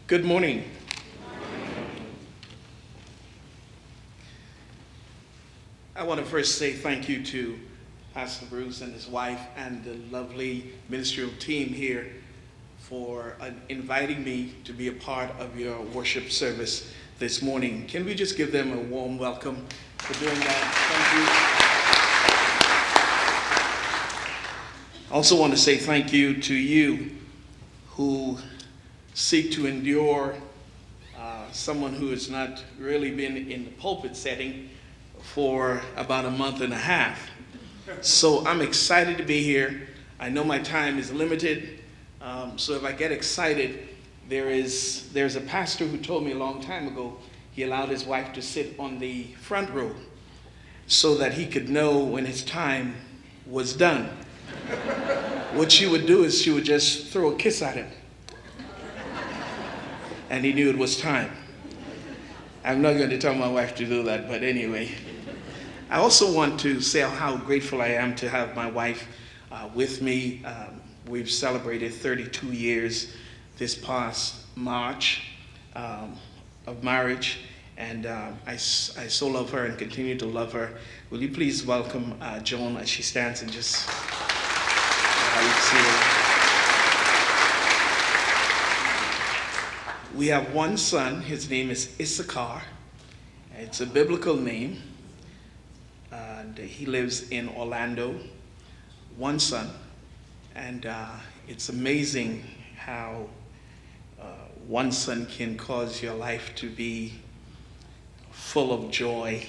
Good morning. I want to first say thank you to Pastor Bruce and his wife and the lovely ministerial team here for inviting me to be a part of your worship service this morning. Can we just give them a warm welcome for doing that? Thank you. I also want to say thank you to you who seek to endure someone who has not really been in the pulpit setting for about a month and a half. So I'm excited to be here. I know my time is limited, so if I get excited, there's a pastor who told me a long time ago he allowed his wife to sit on the front row so that he could know when his time was done. What she would do is she would just throw a kiss at him, and he knew it was time. I'm not going to tell my wife to do that, but anyway. I also want to say how grateful I am to have my wife with me. We've celebrated 32 years this past March of marriage, and I so love her and continue to love her. Will you please welcome Joan as she stands and just see her. We have one son. His name is Issachar. It's a biblical name. And he lives in Orlando. One son. And it's amazing how one son can cause your life to be full of joy,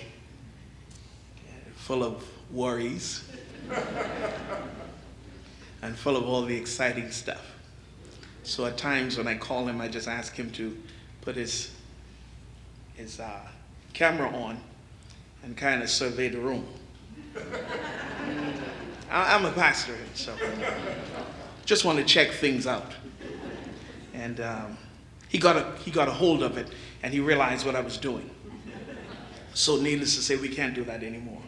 full of worries, and full of all the exciting stuff. So at times when I call him, I just ask him to put his camera on and kind of survey the room. I'm a pastor, so just want to check things out. And he got a hold of it, and he realized what I was doing. So needless to say, we can't do that anymore.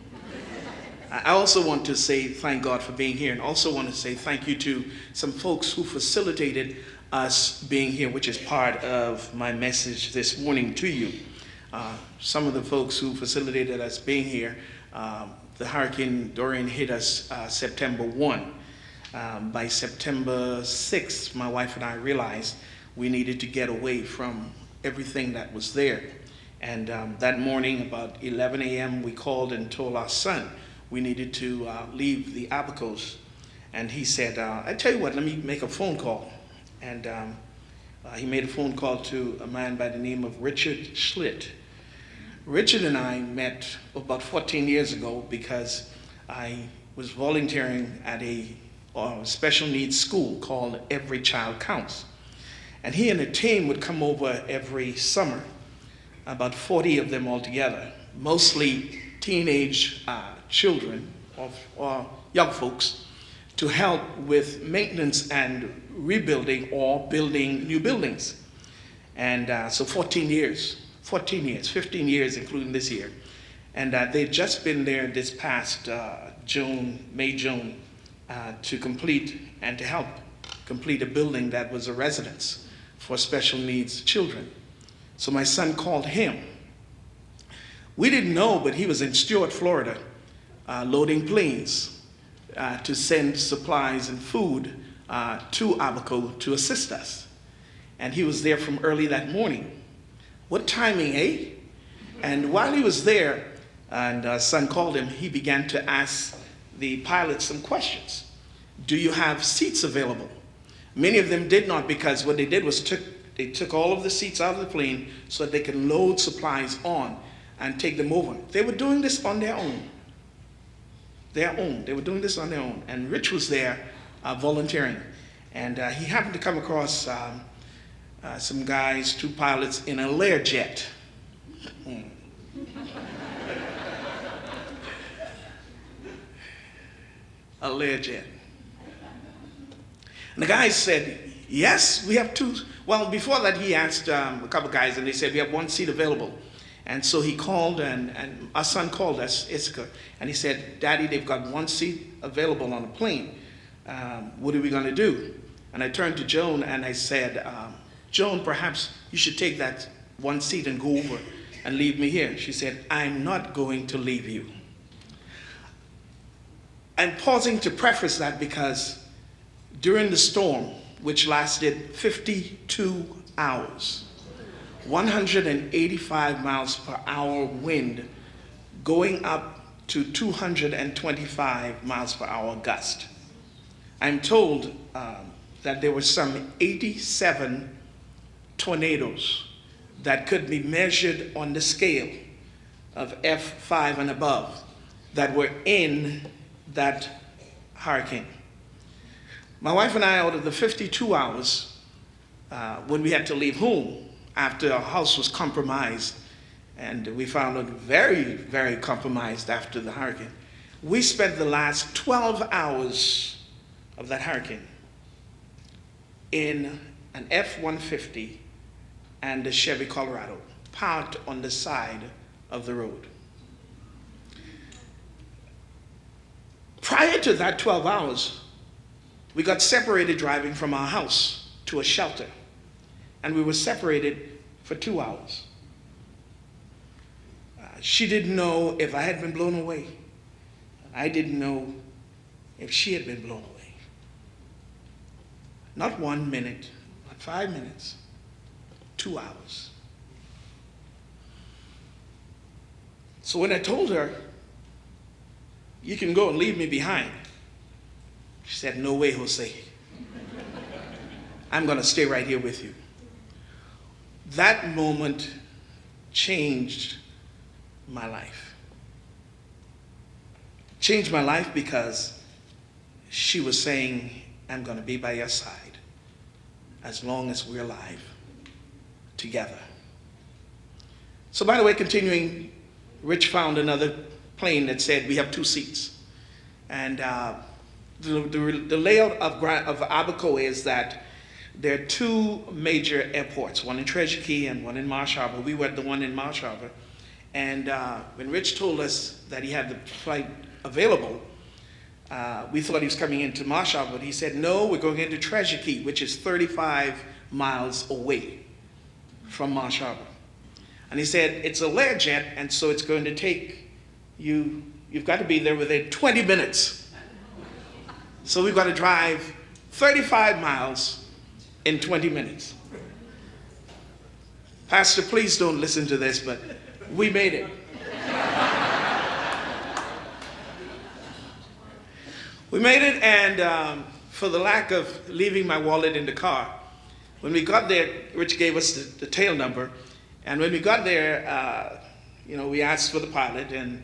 I also want to say thank God for being here, and also want to say thank you to some folks who facilitated us being here, which is part of my message this morning to you. Some of the folks who facilitated us being here, the Hurricane Dorian hit us September 1. By September 6th, my wife and I realized we needed to get away from everything that was there. And that morning, about 11 a.m., we called and told our son we needed to leave the Abacos. And he said, I tell you what, let me make a phone call. And he made a phone call to a man by the name of Richard Schlitt. Richard and I met about 14 years ago because I was volunteering at a special needs school called Every Child Counts. And he and a team would come over every summer, about 40 of them altogether, mostly teenage children or young folks, to help with maintenance and rebuilding or building new buildings. And so 15 years, including this year. And they'd just been there this past May, June, to complete and to help complete a building that was a residence for special needs children. So my son called him. We didn't know, but he was in Stuart, Florida, loading planes to send supplies and food to Abaco to assist us. And he was there from early that morning. What timing, eh? And while he was there, and our son called him, he began to ask the pilots some questions. Do you have seats available? Many of them did not, because what they did was they took all of the seats out of the plane so that they could load supplies on and take them over. They were doing this on their own. They were doing this on their own. And Rich was there volunteering. And he happened to come across some guys, two pilots, in a Learjet. A Learjet. And the guys said, yes, we have two. Well, before that, he asked a couple guys, and they said, we have one seat available. And so he called, and our son called us, Issachar, and he said, Daddy, they've got one seat available on the plane. What are we going to do? And I turned to Joan, and I said, Joan, perhaps you should take that one seat and go over and leave me here. She said, I'm not going to leave you. I'm pausing to preface that because during the storm, which lasted 52 hours, 185 miles per hour wind, going up to 225 miles per hour gust. I'm told that there were some 87 tornadoes that could be measured on the scale of F5 and above that were in that hurricane. My wife and I, out of the 52 hours, when we had to leave home after our house was compromised, and we found it very, very compromised after the hurricane, we spent the last 12 hours of that hurricane in an F-150 and a Chevy Colorado, parked on the side of the road. Prior to that 12 hours, we got separated driving from our house to a shelter, and we were separated for 2 hours. She didn't know if I had been blown away. I didn't know if she had been blown away. Not 1 minute, not 5 minutes, 2 hours. So when I told her, you can go and leave me behind, she said, no way, Jose. I'm going to stay right here with you. That moment changed my life. Changed my life because she was saying, I'm going to be by your side as long as we're alive together. So by the way, continuing, Rich found another plane that said we have 2 seats. And the layout of Abaco is that there are 2 major airports, one in Treasure Key and one in Marsh Harbor. We were at the one in Marsh Harbor. And when Rich told us that he had the flight available, we thought he was coming into Marsh Harbor, but he said, no, we're going into Treasure Key, which is 35 miles away from Marsh Harbor. And he said, it's a Learjet, and so it's going to take you, you've got to be there within 20 minutes. So we've got to drive 35 miles in 20 minutes. Pastor, please don't listen to this, but we made it. We made it, and for the lack of leaving my wallet in the car, when we got there, Rich gave us the tail number, and when we got there, we asked for the pilot, and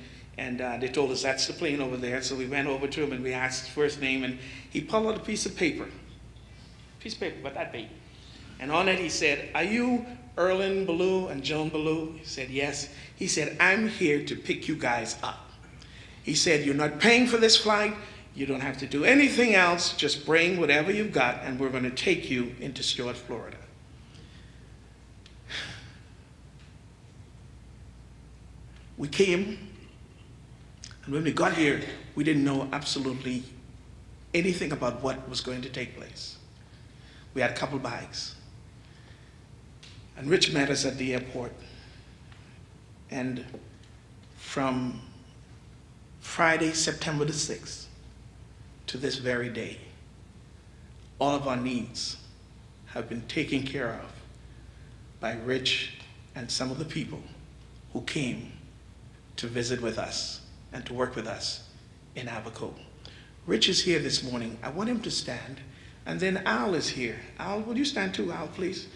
they told us that's the plane over there. So we went over to him and we asked his first name, and he pulled out a piece of paper, what that be? And on it he said, are you Earlyn Baillou and Joan Baillou? He said, yes. He said, I'm here to pick you guys up. He said, you're not paying for this flight. You don't have to do anything else. Just bring whatever you've got, and we're going to take you into Stuart, Florida. We came, and when we got here, we didn't know absolutely anything about what was going to take place. We had a couple bags. And Rich met us at the airport. And from Friday, September the 6th, to this very day, all of our needs have been taken care of by Rich and some of the people who came to visit with us and to work with us in Abaco. Rich is here this morning. I want him to stand. And then Al is here. Al, would you stand too, Al, please?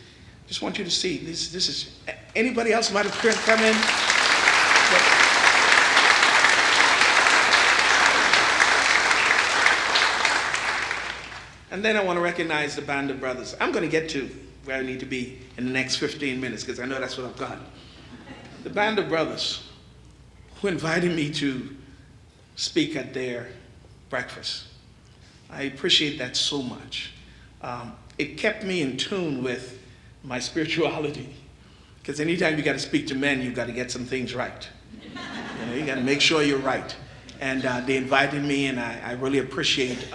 Just want you to see. This is, anybody else might have come in? And then I want to recognize the band of brothers. I'm going to get to where I need to be in the next 15 minutes because I know that's what I've got. The band of brothers who invited me to speak at their breakfast. I appreciate that so much. It kept me in tune with my spirituality, because anytime you got to speak to men, you've got to get some things right. You got to make sure you're right. And they invited me, and I really appreciate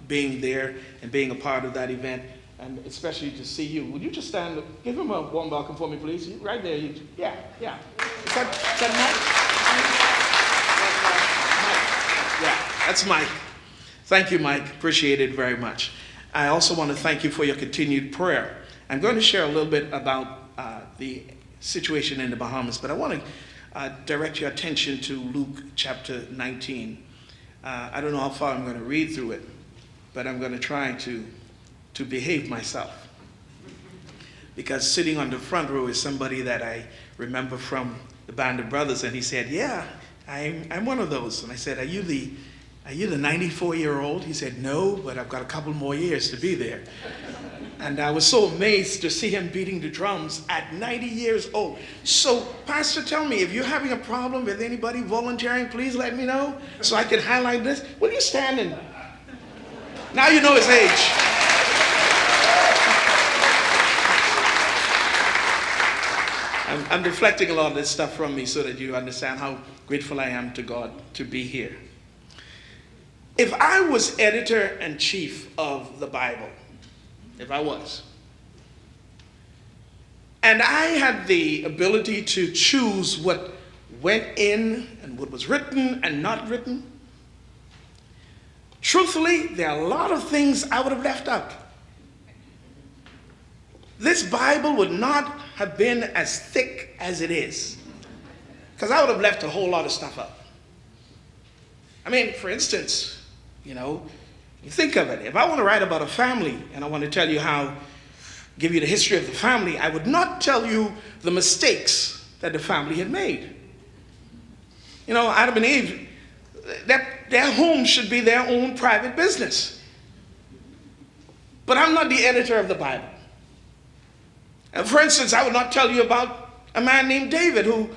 being there and being a part of that event. and especially to see you. Would you just stand, give him a warm welcome for me, please? Right there. Yeah. Is that Mike? Yeah, that's Mike. Thank you, Mike. Appreciate it very much. I also want to thank you for your continued prayer. I'm going to share a little bit about the situation in the Bahamas, but I want to direct your attention to Luke chapter 19. I don't know how far I'm going to read through it, but I'm going to try to behave myself. Because sitting on the front row is somebody that I remember from the Band of Brothers, and he said, yeah, I'm one of those. And I said, are you the 94-year-old? He said, no, but I've got a couple more years to be there. And I was so amazed to see him beating the drums at 90 years old. So, Pastor, tell me, if you're having a problem with anybody volunteering, please let me know so I can highlight this. Will you stand and... Now you know his age. I'm deflecting a lot of this stuff from me so that you understand how grateful I am to God to be here. If I was editor-in-chief of the Bible, if I was, and I had the ability to choose what went in and what was written and not written, truthfully, there are a lot of things I would have left out. This Bible would not have been as thick as it is, because I would have left a whole lot of stuff out. I mean, for instance, you think of it. If I want to write about a family and I want to tell you give you the history of the family, I would not tell you the mistakes that the family had made. Adam and Eve, their home should be their own private business. But I'm not the editor of the Bible. And for instance, I would not tell you about a man named David who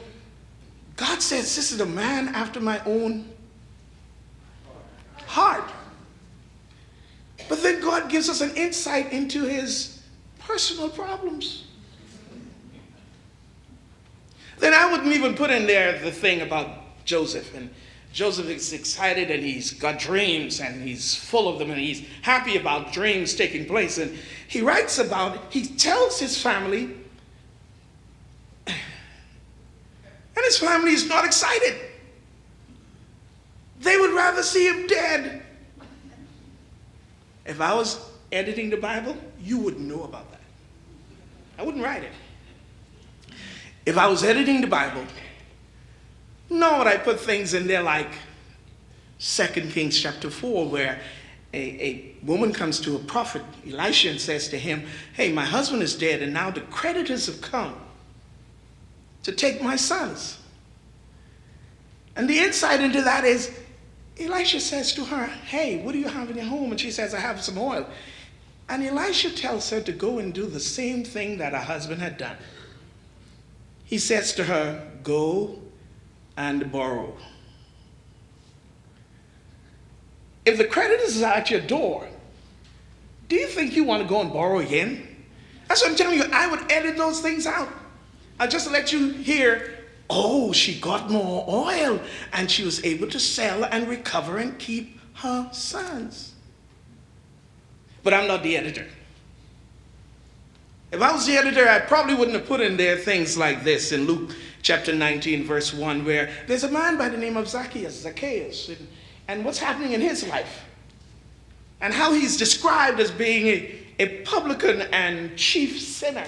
God says, this is a man after my own heart. But then God gives us an insight into his personal problems. Then I wouldn't even put in there the thing about Joseph. And Joseph is excited and he's got dreams and he's full of them and he's happy about dreams taking place. And he writes about it. He tells his family, and his family is not excited. They would rather see him dead. If I was editing the Bible, you wouldn't know about that. I wouldn't write it. If I was editing the Bible, nor would I put things in there like 2 Kings chapter 4, where a woman comes to a prophet, Elisha, and says to him, hey, my husband is dead, and now the creditors have come to take my sons. And the insight into that is, Elisha says to her, hey, what do you have in your home? And she says, I have some oil. And Elisha tells her to go and do the same thing that her husband had done. He says to her, go and borrow. If the creditors are at your door, do you think you want to go and borrow again? That's what I'm telling you. I would edit those things out. I'll just let you hear, oh, she got more oil and she was able to sell and recover and keep her sons. But I'm not the editor. If I was the editor, I probably wouldn't have put in there things like this in Luke chapter 19, verse 1, where there's a man by the name of Zacchaeus, and what's happening in his life, and how he's described as being a publican and chief sinner.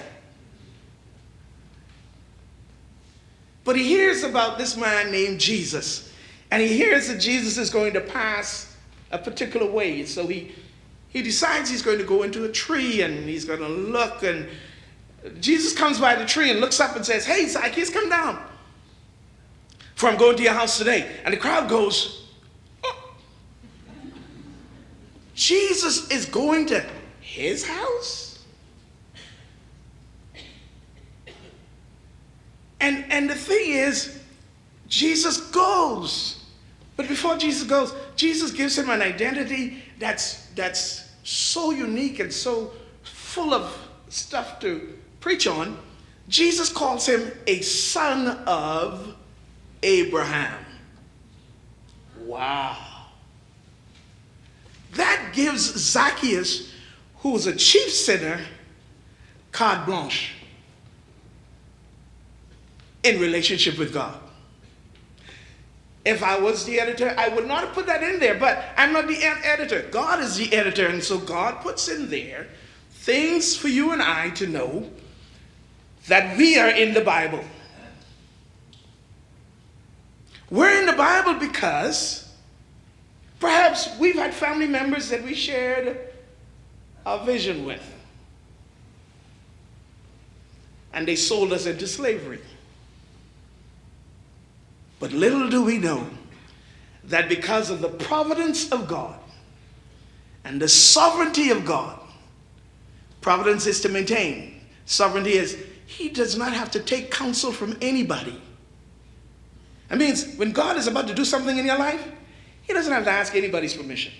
But he hears about this man named Jesus, and he hears that Jesus is going to pass a particular way. So he decides he's going to go into a tree, and he's going to look, and Jesus comes by the tree and looks up and says, hey, Zacchaeus, come down, for I'm going to your house today. And the crowd goes, oh, Jesus is going to his house? And the thing is, Jesus goes. But before Jesus goes, Jesus gives him an identity that's so unique and so full of stuff to preach on. Jesus calls him a son of Abraham. Wow. That gives Zacchaeus, who was a chief sinner, carte blanche in relationship with God. If I was the editor, I would not have put that in there, but I'm not the editor. God is the editor, and so God puts in there things for you and I to know that we are in the Bible. We're in the Bible because perhaps we've had family members that we shared a vision with, and they sold us into slavery. But little do we know that because of the providence of God and the sovereignty of God, providence is to maintain. Sovereignty is he does not have to take counsel from anybody. That means when God is about to do something in your life, he doesn't have to ask anybody's permission.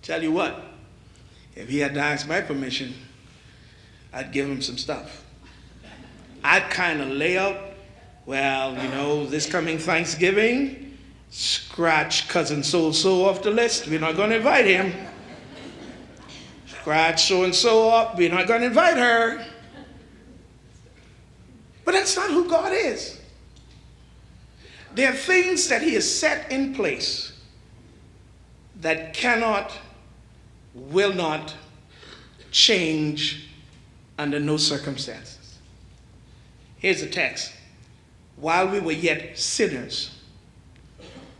Tell you what, if he had to ask my permission, I'd give him some stuff. I'd kind of lay out, well, you know, this coming Thanksgiving, scratch cousin so-and-so off the list. We're not going to invite him. Scratch so-and-so off. We're not going to invite her. But that's not who God is. There are things that he has set in place that cannot, will not change under no circumstances. Here's the text. While we were yet sinners,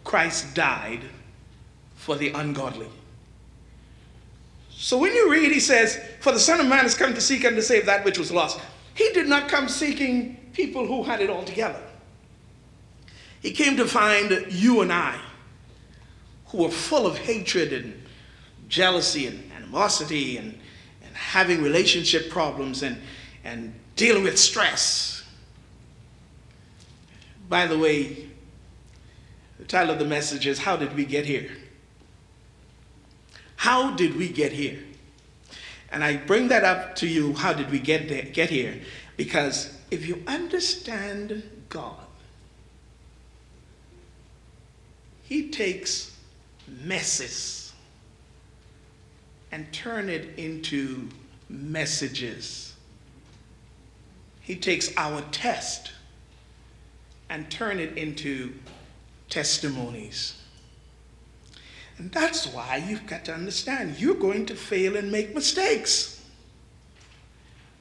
Christ died for the ungodly. So when you read, he says, for the Son of Man has come to seek and to save that which was lost. He did not come seeking people who had it all together. He came to find you and I, who were full of hatred and jealousy and animosity and having relationship problems and dealing with stress. By the way, the title of the message is, How Did We Get Here? How did we get here? And I bring that up to you, how did we get here? Because if you understand God, he takes messes and turn it into messages. He takes our test and turn it into testimonies. And that's why you've got to understand you're going to fail and make mistakes.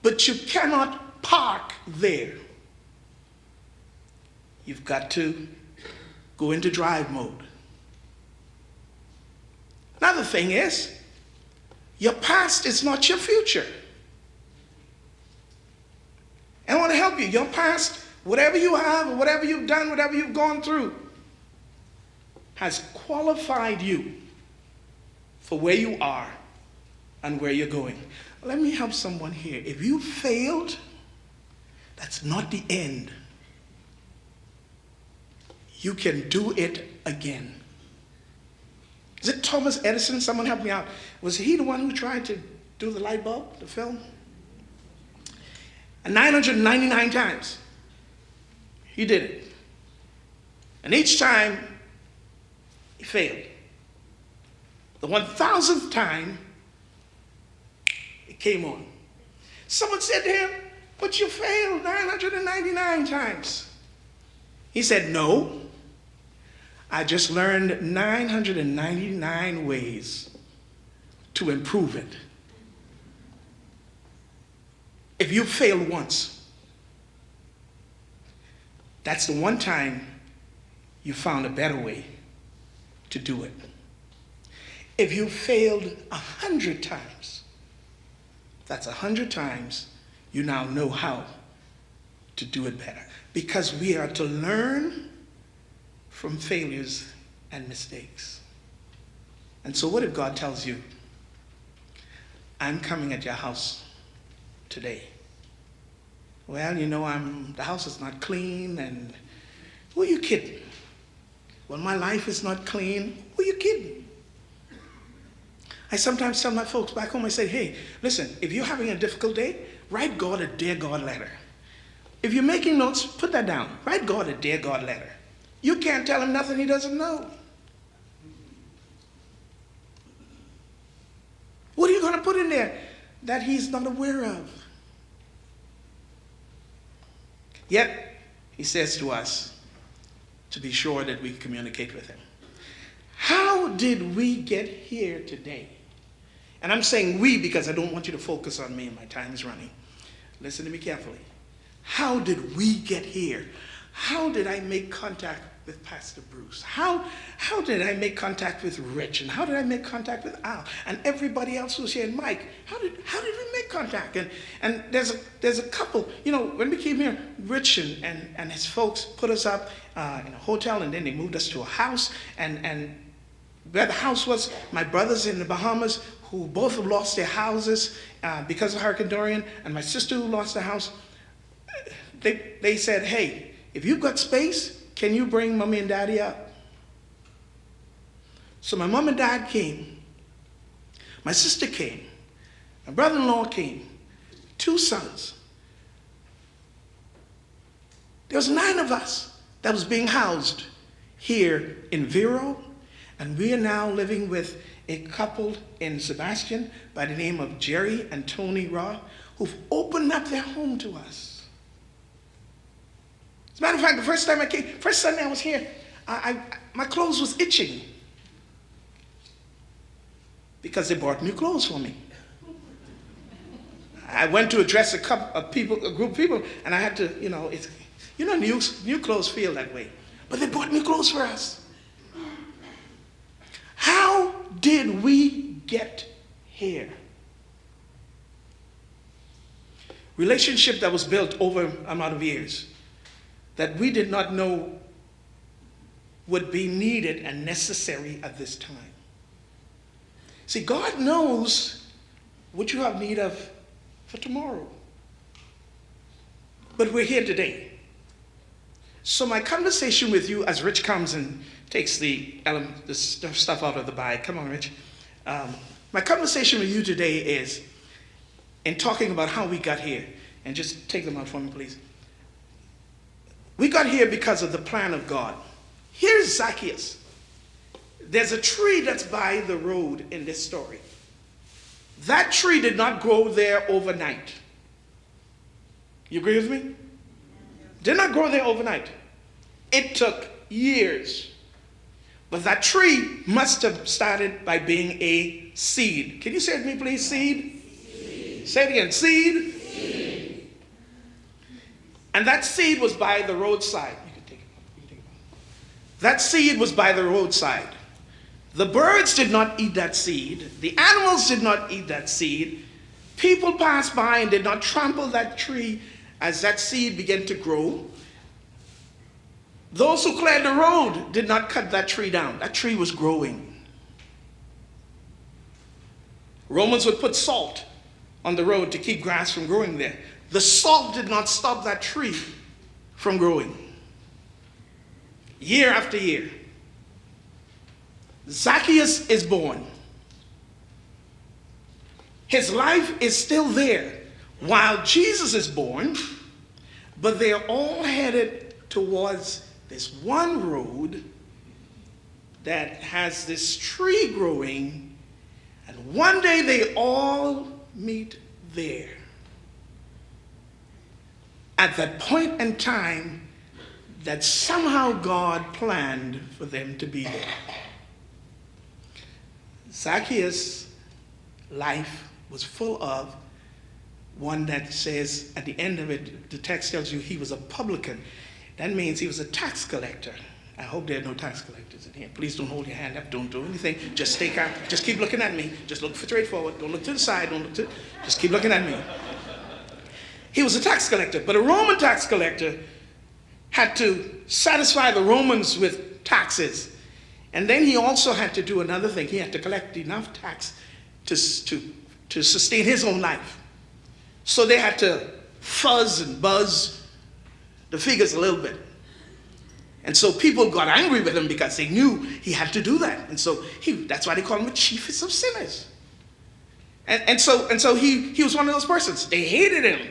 But you cannot park there. You've got to go into drive mode. Another thing is, your past is not your future. And I want to help you. Your past, whatever you have, or whatever you've done, whatever you've gone through, has qualified you for where you are and where you're going. Let me help someone here. If you failed, that's not the end. You can do it again. Is it Thomas Edison? Someone help me out. Was he the one who tried to do the light bulb, the film? And 999 times. He did it. And each time, he failed. The 1000th time, it came on. Someone said to him, but you failed 999 times. He said, no. I just learned 999 ways to improve it. If you fail once, that's the one time you found a better way to do it. If you failed 100 times, that's 100 times you now know how to do it better. Because we are to learn from failures and mistakes. And so what if God tells you, I'm coming at your house today? Well, you know, the house is not clean, and who are you kidding? Well, my life is not clean. Who are you kidding? I sometimes tell my folks back home, I say, hey, listen, if you're having a difficult day, write God a Dear God letter. If you're making notes, put that down. Write God a Dear God letter. You can't tell him nothing he doesn't know. want to put in there that he's not aware of? Yet, he says to us to be sure that we communicate with him. How did we get here today? And I'm saying we because I don't want you to focus on me and my time is running. Listen to me carefully. How did we get here? How did I make contact with Pastor Bruce? How did I make contact with Rich? And how did I make contact with Al? And everybody else who's here, and Mike. How did we make contact? And there's a couple, when we came here, Rich and his folks put us up in a hotel, and then they moved us to a house. And where the house was, my brothers in the Bahamas, who both have lost their houses because of Hurricane Dorian, and my sister who lost her house, they said, hey, if you've got space, can you bring Mommy and Daddy up? So my mom and dad came. My sister came. My brother-in-law came. 2 sons. There was 9 of us that was being housed here in Vero, and we are now living with a couple in Sebastian by the name of Jerry and Tony Raw, who've opened up their home to us. As a matter of fact, the first Sunday I was here, my clothes was itching because they bought new clothes for me. I went to address a group of people, and I had to, new clothes feel that way. But they bought new clothes for us. How did we get here? Relationship that was built over a amount of years that we did not know would be needed and necessary at this time. See, God knows what you have need of for tomorrow. But we're here today. So my conversation with you, as Rich comes and takes the stuff out of the bag. Come on, Rich. My conversation with you today is in talking about how we got here. And just take them out for me, please. We got here because of the plan of God. Here's Zacchaeus. There's a tree that's by the road in this story. That tree did not grow there overnight. You agree with me? Did not grow there overnight. It took years. But that tree must have started by being a seed. Can you say it with me, please? Seed? Seed. Say it again. Seed? Seed. And that seed was by the roadside. You can take it. That seed was by the roadside. The birds did not eat that seed. The animals did not eat that seed. People passed by and did not trample that tree as that seed began to grow. Those who cleared the road did not cut that tree down. That tree was growing. Romans would put salt on the road to keep grass from growing there. The salt did not stop that tree from growing. Year after year. Zacchaeus is born. His life is still there while Jesus is born, but they're all headed towards this one road that has this tree growing, and one day they all meet there. At that point in time that somehow God planned for them to be there. Zacchaeus' life was full of one that says at the end of it, the text tells you he was a publican. That means he was a tax collector. I hope there are no tax collectors in here. Please don't hold your hand up. Don't do anything. Just stay calm. Just keep looking at me. Just look straight forward. Don't look to the side. Just keep looking at me. He was a tax collector, but a Roman tax collector had to satisfy the Romans with taxes. And then he also had to do another thing. He had to collect enough tax to sustain his own life. So they had to fuzz and buzz the figures a little bit. And so people got angry with him because they knew he had to do that. And so that's why they call him the chiefest of sinners. And so he was one of those persons. They hated him.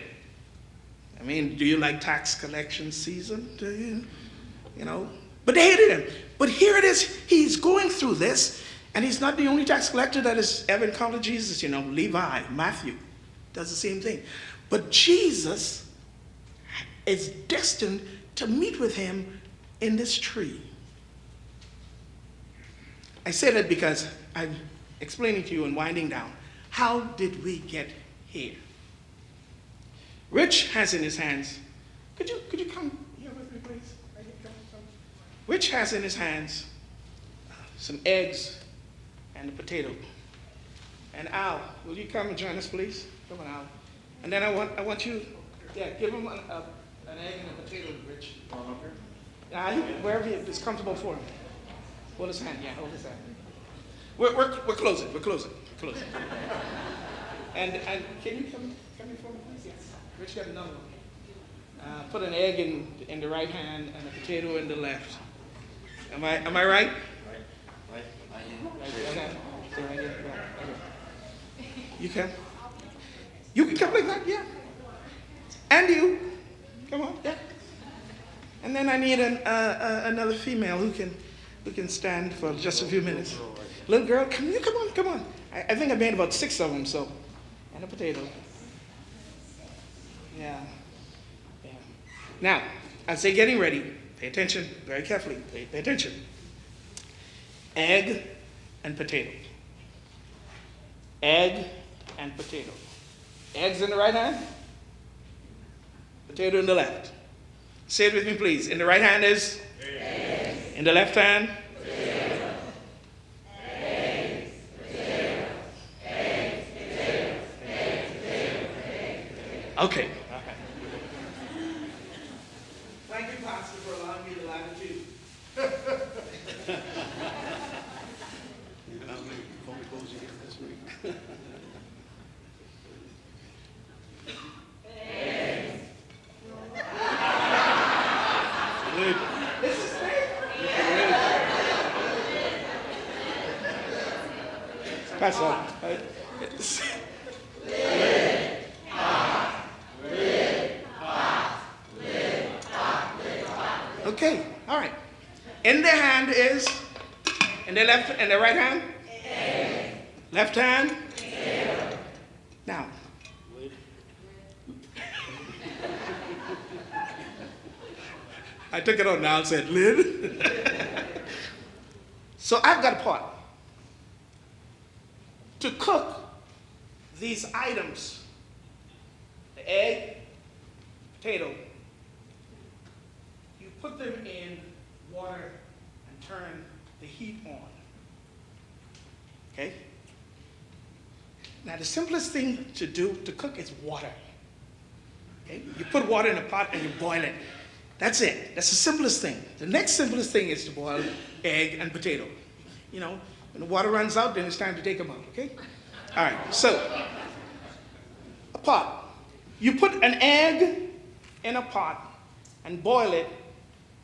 I mean, do you like tax collection season? Do you? But they hated him. But here it is. He's going through this, And he's not the only tax collector that has ever encountered Jesus. You know, Levi, Matthew does the same thing. But Jesus is destined to meet with him in this tree. I say that because I'm explaining to you and winding down. How did we get here? Rich has in his hands, could you come here with me, please? Right here, come. Rich has in his hands some eggs and a potato. And Al, will you come and join us, please? Come on, Al. And then I want you, give him an egg and a potato, Rich. Wherever it's comfortable for him. Hold his hand, hold his hand. We're closing. And can you come here for me, please? Yes. Rich got another one. Put an egg in the right hand and a potato in the left. Am I right? Right. Okay. So right here. Okay. You can? You can come like that, yeah. And you. Come on, yeah. And then I need another female who can stand for just a few minutes. Little girl, come on. I think I made about 6 of them, so. And a potato. Yeah. Now, I say getting ready. Pay attention very carefully. Pay attention. Egg and potato. Egg and potato. Eggs in the right hand. Potato in the left. Say it with me, please. In the right hand is? Eggs. In the left hand? Potato. Eggs, potato. Eggs, potato. Eggs, potato. Eggs, potato. Okay. Thank you, Pastor, for allowing me the latitude. Before we close again this week. Pass on. Okay, all right. In the hand is, in the left, in the right hand? Egg. Left hand? Egg. Now. I took it on now and said, lid. So I've got a pot. To cook these items, the egg, potato, you put them in water and turn the heat on. Okay? Now the simplest thing to do to cook is water. Okay? You put water in a pot and you boil it. That's it. That's the simplest thing. The next simplest thing is to boil egg and potato. You know, when the water runs out, then it's time to take them out, okay? All right, so, a pot. You put an egg in a pot and boil it.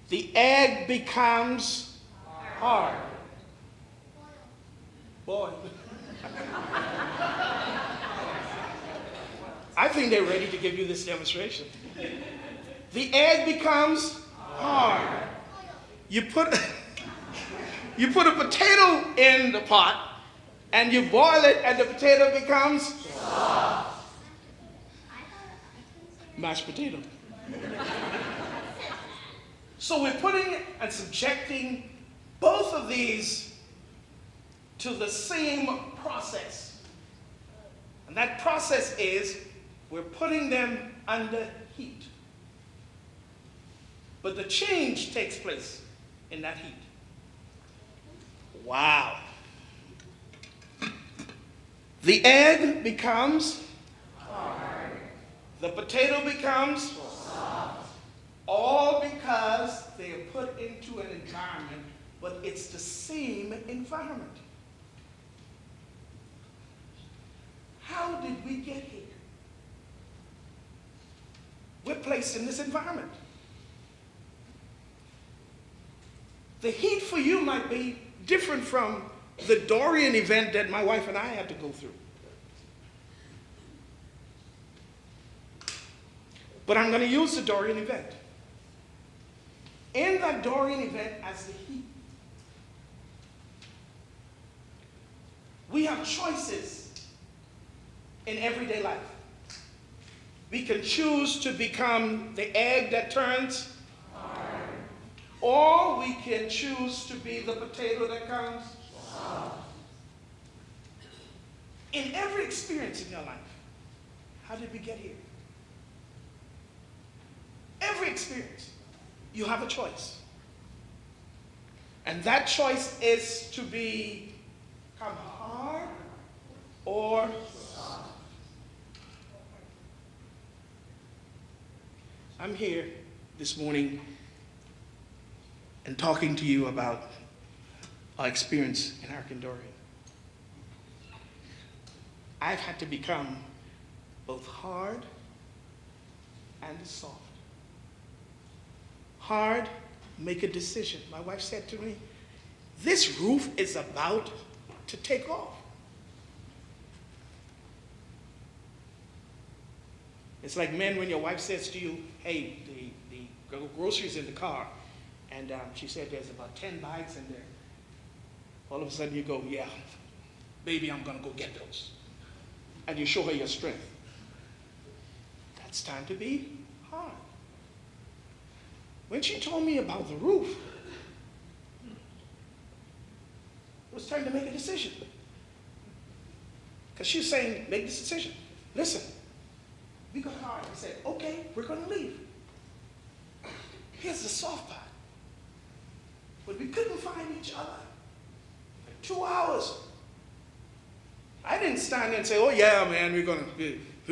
The egg becomes hard. Boy. I think they're ready to give you this demonstration. The egg becomes hard. You put a potato in the pot and you boil it and the potato becomes soft. Mashed potato. So we're putting and subjecting both of these to the same process. And that process is we're putting them under heat. But the change takes place in that heat. Wow. The egg becomes hard. The potato becomes soft. All because they are put into an environment, but it's the same environment. How did we get here? We're placed in this environment. The heat for you might be different from the Dorian event that my wife and I had to go through. But I'm going to use the Dorian event. In that Dorian event, as the heat we have choices in everyday life. We can choose to become the egg that turns hard, or we can choose to be the potato that comes soft. In every experience in your life, how did we get here? Every experience, you have a choice. And that choice is to become hard or soft. I'm here this morning and talking to you about our experience in Arkandorian. I've had to become both hard and soft. Hard, make a decision. My wife said to me, this roof is about to take off. It's like men when your wife says to you, hey, the groceries in the car, and she said there's about 10 bags in there. All of a sudden you go, yeah, baby, I'm gonna go get those. And you show her your strength. That's time to be hard. When she told me about the roof, it was time to make a decision. Because she was saying, make this decision. Listen, we got hard. I said, okay, we're going to leave. Here's the soft part. But we couldn't find each other for 2 hours. I didn't stand there and say, oh yeah, man, we're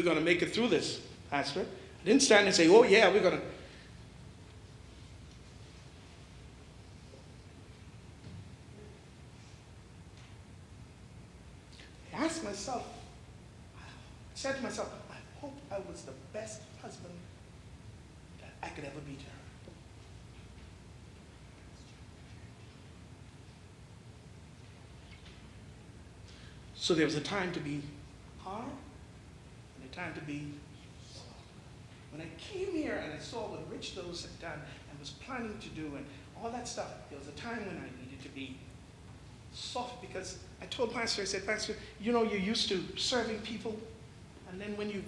gonna make it through this, Pastor. I didn't stand there and say, oh yeah, we're gonna. I asked myself, I said to myself, I hope I was the best husband that I could ever be to her. So there was a time to be hard and a time to be soft. When I came here and I saw what Rich Dose had done and was planning to do and all that stuff, there was a time when I needed to be soft because I told Pastor, I said, Pastor, you know, you're used to serving people, and then when you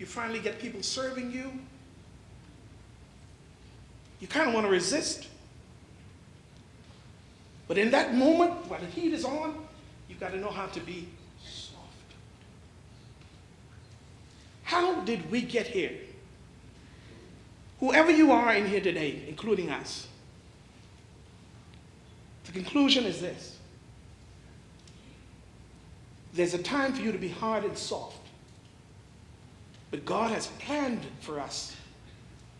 finally get people serving you, you kind of want to resist. But in that moment, while the heat is on, you got to know how to be soft. How did we get here? Whoever you are in here today, including us, the conclusion is this. There's a time for you to be hard and soft. But God has planned for us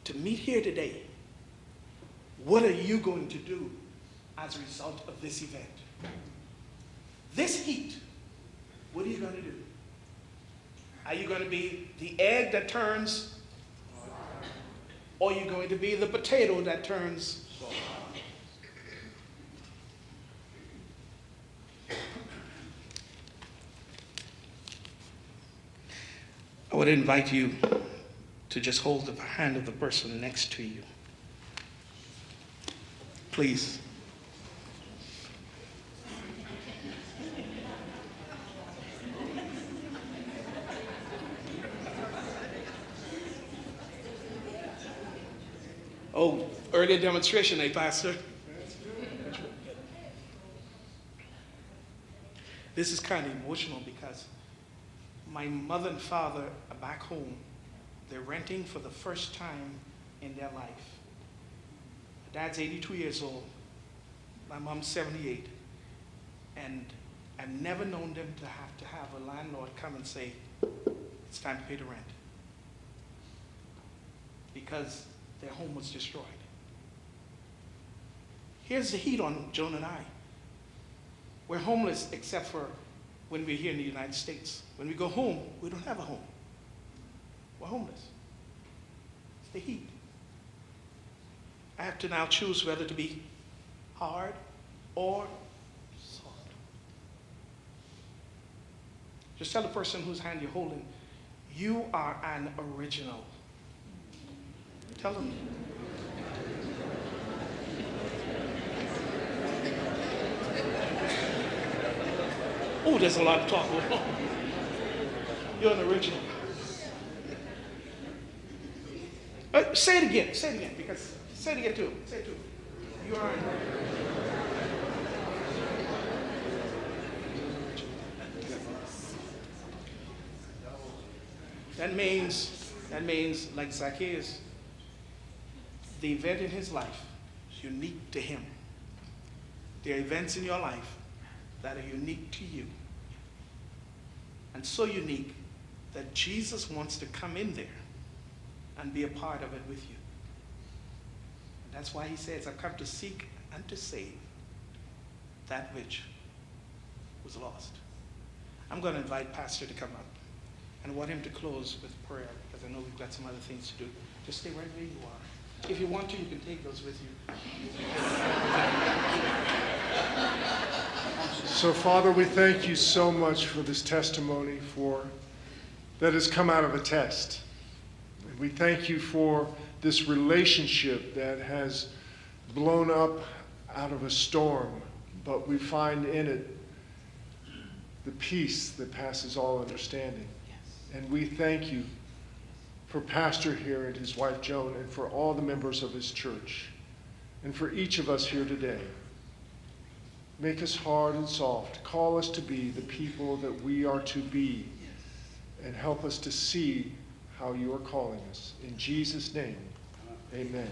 to meet here today. What are you going to do as a result of this event? This heat, what are you going to do? Are you going to be the egg that turns, or are you going to be the potato that turns? I would invite you to just hold the hand of the person next to you. Please. Oh, early demonstration, eh, Pastor? This is kind of emotional because my mother and father are back home. They're renting for the first time in their life. My dad's 82 years old. My mom's 78. And I've never known them to have a landlord come and say, it's time to pay the rent. Because their home was destroyed. Here's the heat on Joan and I. We're homeless except for when we're here in the United States. When we go home, we don't have a home. We're homeless. It's the heat. I have to now choose whether to be hard or soft. Just tell the person whose hand you're holding, you are an original. Tell them. Oh, there's a lot of talk going on. You're an original. Say it again, because say it again to him. Say it to him. You are. That means, like Zacchaeus, the event in his life is unique to him. There are events in your life that are unique to you. And so unique that Jesus wants to come in there and be a part of it with you. And that's why he says, I've come to seek and to save that which was lost. I'm going to invite Pastor to come up. And I want him to close with prayer, because I know we've got some other things to do. Just stay right where you are. If you want to, you can take those with you. So, Father, we thank you so much for this testimony that has come out of a test. And we thank you for this relationship that has blown up out of a storm, but we find in it the peace that passes all understanding. And we thank you for Pastor here and his wife Joan, and for all the members of his church, and for each of us here today. Make us hard and soft. Call us to be the people that we are to be, and help us to see how you are calling us. In Jesus' name, amen.